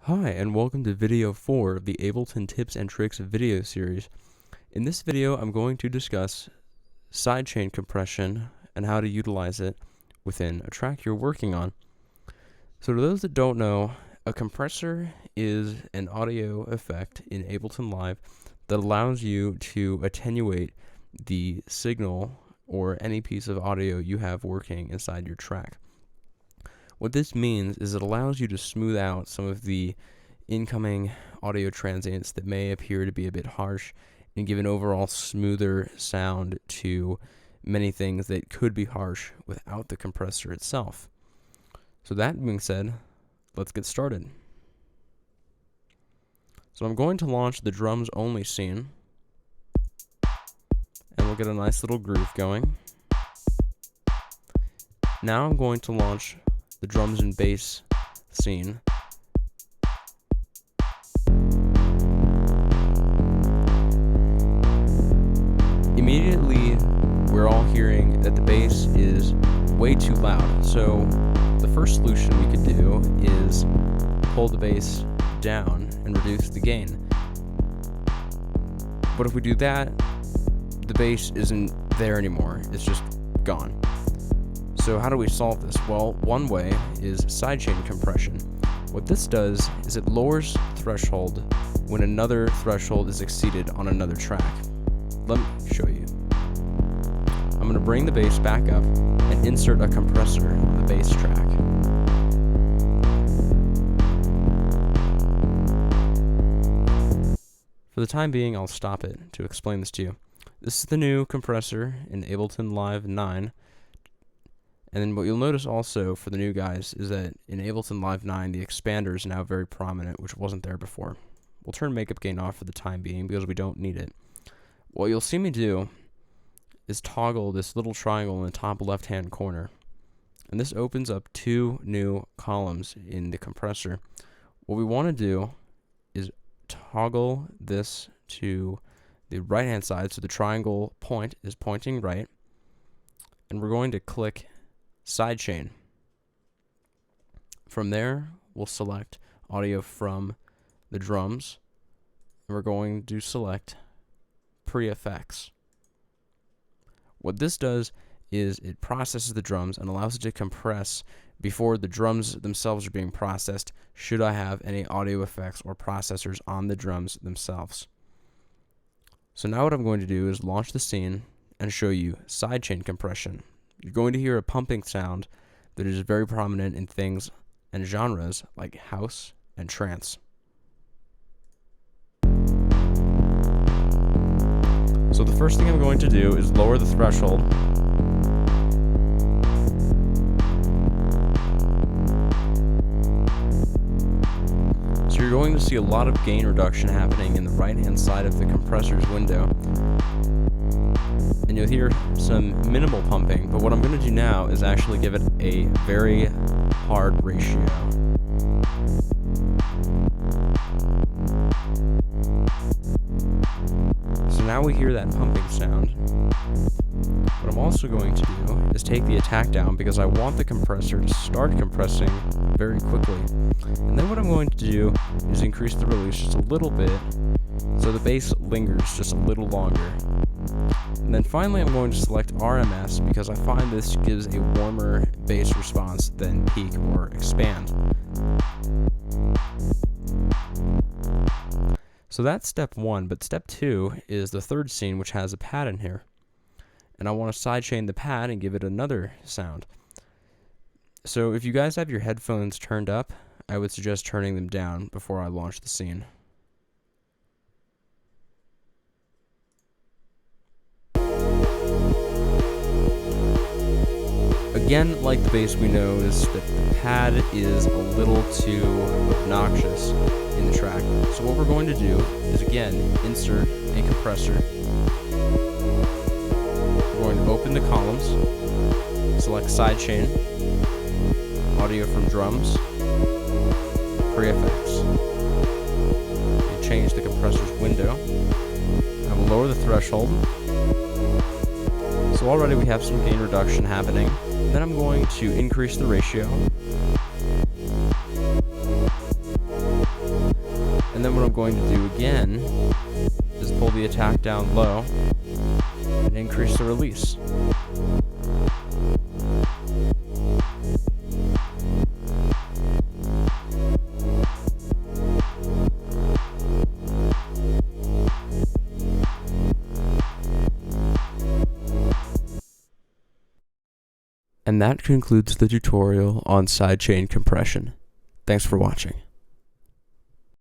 Hi, and welcome to video 4 of the Ableton Tips and Tricks video series. In this video, I'm going to discuss sidechain compression and how to utilize it within a track you're working on. So to those that don't know, a compressor is an audio effect in Ableton Live that allows you to attenuate the signal or any piece of audio you have working inside your track. What this means is it allows you to smooth out some of the incoming audio transients that may appear to be a bit harsh and give an overall smoother sound to many things that could be harsh without the compressor itself. So that being said, let's get started. So I'm going to launch the drums only scene, and we'll get a nice little groove going. Now I'm going to launch the drums and bass scene. Immediately, we're all hearing that the bass is way too loud. So the first solution we could do is pull the bass down and reduce the gain. But if we do that, the bass isn't there anymore. It's just gone. So how do we solve this? Well, one way is sidechain compression. What this does is it lowers threshold when another threshold is exceeded on another track. Let me show you. I'm going to bring the bass back up and insert a compressor on the bass track. For the time being, I'll stop it to explain this to you. This is the new compressor in Ableton Live 9. And then what you'll notice also for the new guys is that in Ableton Live 9, the expander is now very prominent, which wasn't there before. We'll turn makeup gain off for the time being because we don't need it. What you'll see me do is toggle this little triangle in the top left-hand corner. And this opens up two new columns in the compressor. What we want to do is toggle this to the right-hand side, so the triangle point is pointing right. And we're going to click Sidechain. From there, we'll select audio from the drums, and we're going to select pre-effects. What this does is it processes the drums and allows it to compress before the drums themselves are being processed, should I have any audio effects or processors on the drums themselves. So now what I'm going to do is launch the scene and show you sidechain compression. You're going to hear a pumping sound that is very prominent in things and genres like house and trance. So the first thing I'm going to do is lower the threshold. So you're going to see a lot of gain reduction happening in the right-hand side of the compressor's window. And you'll hear some minimal pumping, but what I'm going to do now is actually give it a very hard ratio. So now we hear that pumping sound. What I'm also going to do is take the attack down because I want the compressor to start compressing very quickly. And then what I'm going to do is increase the release just a little bit so the bass lingers just a little longer. And then finally I'm going to select RMS because I find this gives a warmer bass response than peak or expand. So that's step 1, but step 2 is the third scene, which has a pad in here. And I want to sidechain the pad and give it another sound. So if you guys have your headphones turned up, I would suggest turning them down before I launch the scene. Again, like the bass, we notice that the pad is a little too obnoxious in the track. So what we're going to do is, again, insert a compressor. We're going to open the columns, select Sidechain, audio from drums, pre-effects. You change the compressor's window. I will lower the threshold. So already we have some gain reduction happening. Then I'm going to increase the ratio. And then what I'm going to do again is pull the attack down low and increase the release. And that concludes the tutorial on sidechain compression. Thanks for watching.